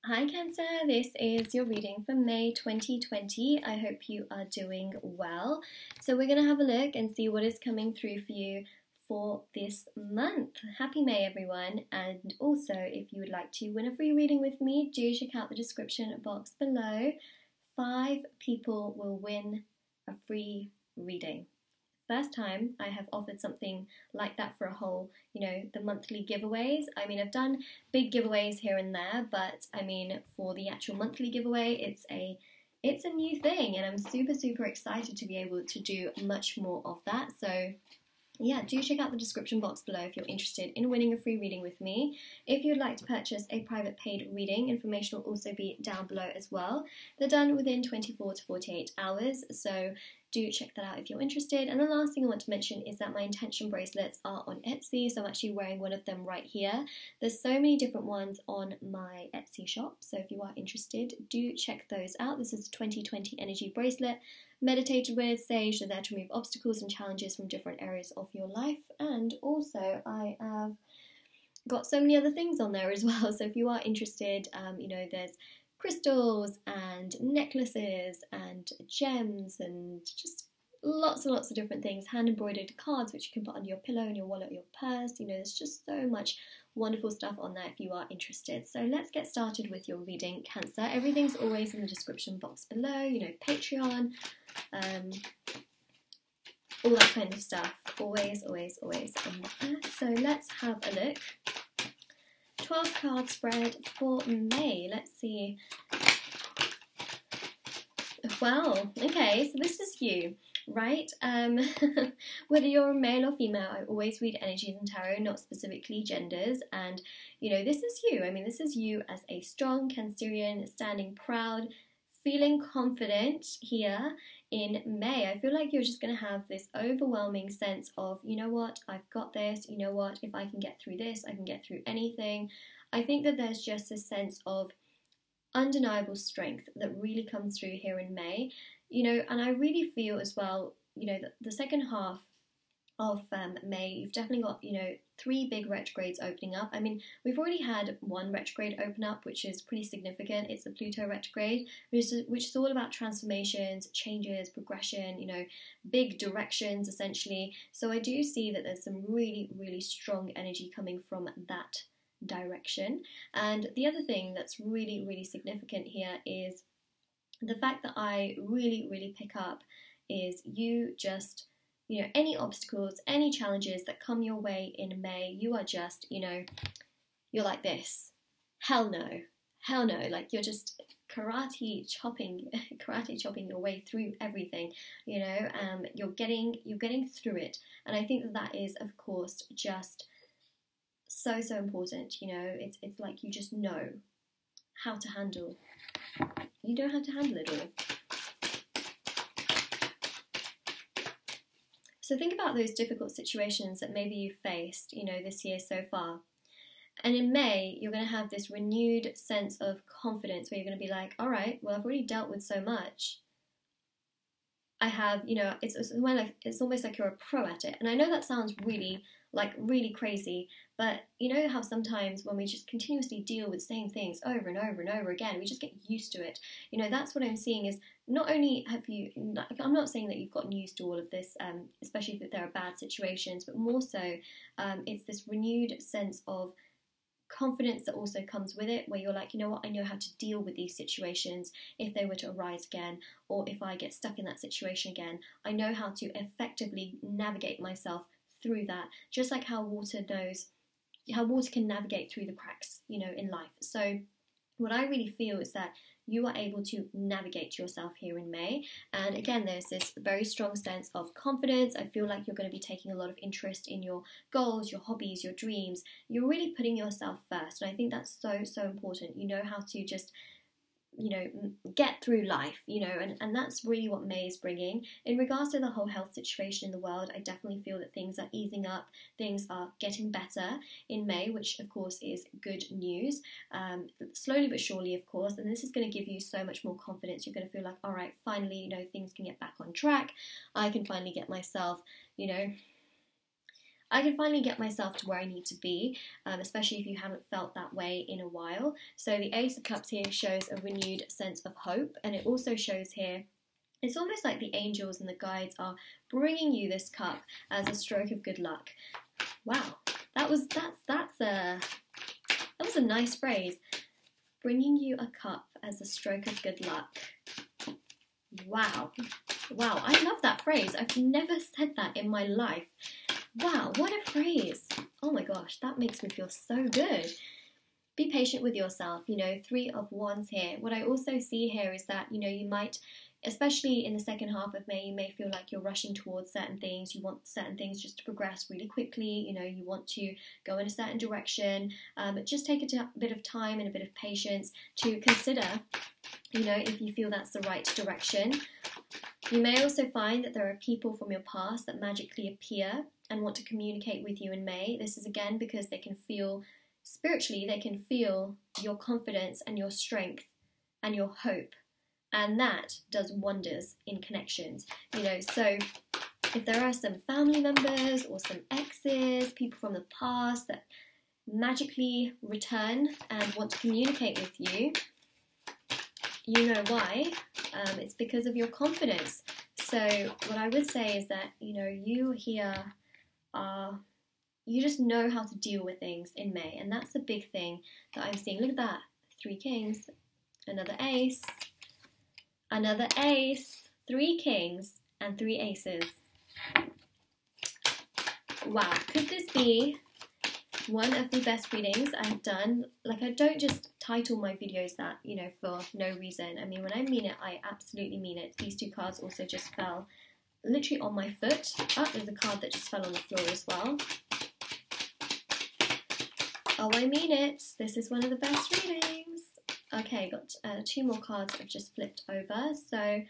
Hi Cancer, this is your reading for May 2020. I hope you are doing well. So we're going to have a look and see what is coming through for you for this month. Happy May everyone, and also if you would like to win a free reading with me, do check out the description box below. 5 people will win a free reading. First time I have offered something like that for a whole, the monthly giveaways. I mean, I've done big giveaways here and there, but I mean, for the actual monthly giveaway, it's a new thing, and I'm super excited to be able to do much more of that. So yeah, do check out the description box below if you're interested in winning a free reading with me. If you'd like to purchase a private paid reading, information will also be down below as well. They're done within 24 to 48 hours, so do check that out if you're interested. And the last thing I want to mention is that my intention bracelets are on Etsy, so I'm actually wearing one of them right here. There's so many different ones on my Etsy shop, so if you are interested, do check those out. This is a 2020 energy bracelet. Meditated with sage, they're there to remove obstacles and challenges from different areas of your life. And also I have got so many other things on there as well, so if you are interested, there's crystals and necklaces and gems and just lots and lots of different things, hand embroidered cards which you can put under your pillow, in your wallet, or your purse. There's just so much wonderful stuff on there if you are interested. So let's get started with your reading, Cancer. Everything's always in the description box below, Patreon, all that kind of stuff, always on there. So let's have a look. 12 card spread for May. Let's see. Wow, okay, so this is you, right? Whether you're a male or female, I always read energies in tarot, not specifically genders, and this is you. I mean, this is you as a strong Cancerian, standing proud, feeling confident here in May. I feel like you're just going to have this overwhelming sense of, you know what, I've got this, you know what, if I can get through this, I can get through anything. I think that there's just a sense of undeniable strength that really comes through here in May, and I really feel as well, the second half of May, you've definitely got, 3 big retrogrades opening up. I mean, we've already had 1 retrograde open up, which is pretty significant. It's the Pluto retrograde, which is all about transformations, changes, progression, big directions, essentially. So I do see that there's some really strong energy coming from that direction. And the other thing that's really significant here is the fact that I really pick up is you just, any obstacles, any challenges that come your way in May, you are just, you're like this. Hell no. Like you're just karate chopping your way through everything, you're getting through it. And I think that is, of course, just so important. It's like you just know how to handle. You know how to handle it all. So think about those difficult situations that maybe you've faced, this year so far. And in May, you're going to have this renewed sense of confidence where you're going to be like, all right, well, I've already dealt with so much. I have, it's almost like you're a pro at it. And I know that sounds really crazy, but you know how sometimes when we just continuously deal with the same things over and over again, we just get used to it. That's what I'm seeing is not only have you, I'm not saying that you've gotten used to all of this, especially if there are bad situations, but more so it's this renewed sense of confidence that also comes with it, where you're like, you know what, I know how to deal with these situations if they were to arise again, or if I get stuck in that situation again, I know how to effectively navigate myself through that, just like how water can navigate through the cracks, in life. So what I really feel is that you are able to navigate yourself here in May. And again, there's this very strong sense of confidence. I feel like you're going to be taking a lot of interest in your goals, your hobbies, your dreams. You're really putting yourself first. And I think that's so important. You know how to just, get through life, and that's really what May is bringing. In regards to the whole health situation in the world, I definitely feel that things are easing up, things are getting better in May, which of course is good news, slowly but surely, of course, and this is going to give you so much more confidence. You're going to feel like, all right, finally, things can get back on track. I can finally get myself, I can finally get myself to where I need to be, especially if you haven't felt that way in a while. So the Ace of Cups here shows a renewed sense of hope, and it also shows here it's almost like the angels and the guides are bringing you this cup as a stroke of good luck. Wow, that was a nice phrase. Bringing you a cup as a stroke of good luck. Wow, I love that phrase. I've never said that in my life. Wow, what a phrase. Oh my gosh, that makes me feel so good. Be patient with yourself, you know, 3 of Wands here. What I also see here is that, you know, you might, especially in the second half of May, you may feel like you're rushing towards certain things. You want certain things just to progress really quickly. You know, you want to go in a certain direction. But just take a bit of time and a bit of patience to consider, you know, if you feel that's the right direction. You may also find that there are people from your past that magically appear and want to communicate with you in May. This is again because they can feel, spiritually, they can feel your confidence and your strength and your hope. And that does wonders in connections, you know. So if there are some family members or some exes, people from the past that magically return and want to communicate with you, you know why. It's because of your confidence. So what I would say is that, you know, you here are, you just know how to deal with things in May. And that's the big thing that I'm seeing. Look at that. 3 kings, another ace, another ace, 3 kings, and 3 aces. Wow, could this be one of the best readings I've done? Like, I don't just title my videos that, you know, for no reason. I mean, when I mean it, I absolutely mean it. These 2 cards also just fell literally on my foot. Oh, there's a card that just fell on the floor as well. Oh, I mean it. This is one of the best readings. Okay, got 2 more cards I've just flipped over. So,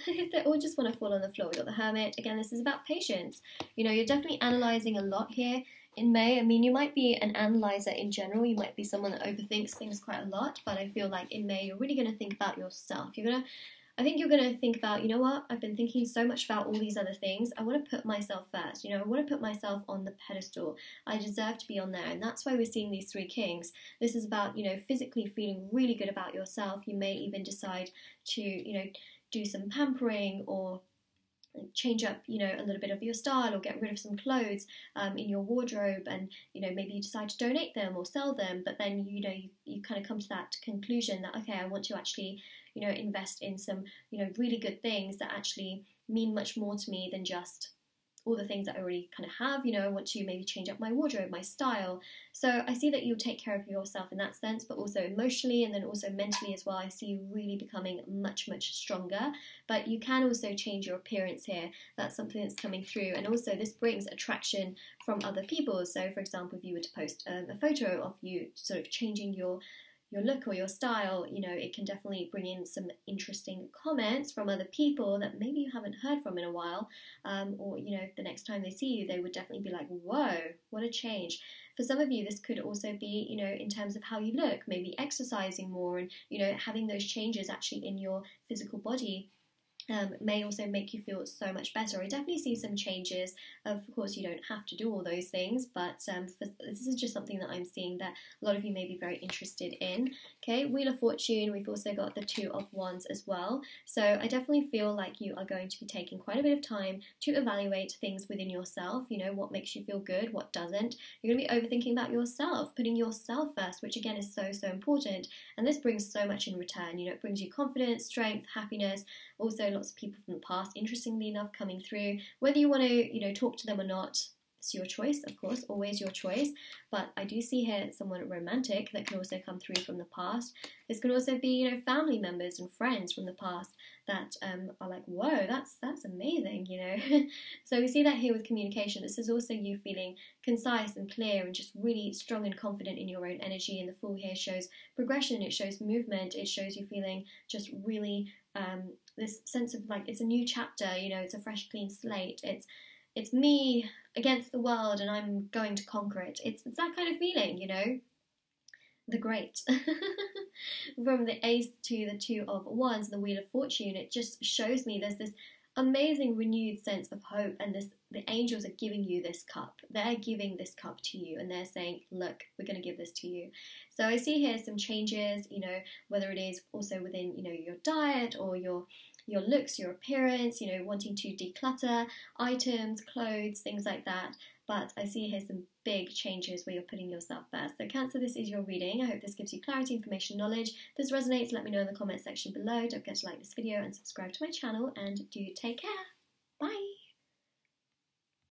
they all just want to fall on the floor. We got the Hermit. Again, this is about patience. You know, you're definitely analysing a lot here in May. I mean, you might be an analyzer in general. You might be someone that overthinks things quite a lot. But I feel like in May, you're really going to think about yourself. I think you're going to think about, you know what, I've been thinking so much about all these other things. I want to put myself first. You know, I want to put myself on the pedestal. I deserve to be on there. And that's why we're seeing these 3 kings. This is about, you know, physically feeling really good about yourself. You may even decide to, you know, do some pampering or change up, you know, a little bit of your style or get rid of some clothes in your wardrobe, and, you know, maybe you decide to donate them or sell them, but then, you know, you kind of come to that conclusion that, okay, I want to actually, you know, invest in some, you know, really good things that actually mean much more to me than just all the things that I already kind of have. You know, I want to maybe change up my wardrobe, my style. So I see that you'll take care of yourself in that sense, but also emotionally and then also mentally as well. I see you really becoming much, much stronger, but you can also change your appearance here. That's something that's coming through. And also this brings attraction from other people. So for example, if you were to post a photo of you sort of changing your look or your style, you know, it can definitely bring in some interesting comments from other people that maybe you haven't heard from in a while, or, you know, the next time they see you, they would definitely be like, whoa, what a change. For some of you, this could also be, you know, in terms of how you look, maybe exercising more and, you know, having those changes actually in your physical body. May also make you feel so much better. I definitely see some changes. Of course, you don't have to do all those things, but this is just something that I'm seeing that a lot of you may be very interested in. Okay, Wheel of Fortune, we've also got the 2 of Wands as well. So I definitely feel like you are going to be taking quite a bit of time to evaluate things within yourself, you know, what makes you feel good, what doesn't. You're going to be overthinking about yourself, putting yourself first, which again is so, so important. And this brings so much in return. You know, it brings you confidence, strength, happiness. Also, lots of people from the past, interestingly enough, coming through. Whether you want to, you know, talk to them or not, it's your choice, of course, always your choice. But I do see here someone romantic that can also come through from the past. This can also be, you know, family members and friends from the past that are like, whoa, that's amazing, you know. So we see that here with communication. This is also you feeling concise and clear and just really strong and confident in your own energy. And the Fool here shows progression, it shows movement, it shows you feeling just really this sense of like it's a new chapter, you know, it's a fresh clean slate, it's me against the world and I'm going to conquer it. It's that kind of feeling, you know. The Great. From the Ace to the 2 of Wands, the Wheel of Fortune, it just shows me there's this amazing renewed sense of hope, and the angels are giving you this cup. They're giving this cup to you, and they're saying, look, we're going to give this to you. So I see here some changes, you know, whether it is also within, you know, your diet or your looks, your appearance, you know, wanting to declutter items, clothes, things like that. But I see here some big changes where you're putting yourself first. So Cancer, this is your reading. I hope this gives you clarity, information, knowledge. If this resonates, let me know in the comment section below. Don't forget to like this video and subscribe to my channel, and do take care. Bye.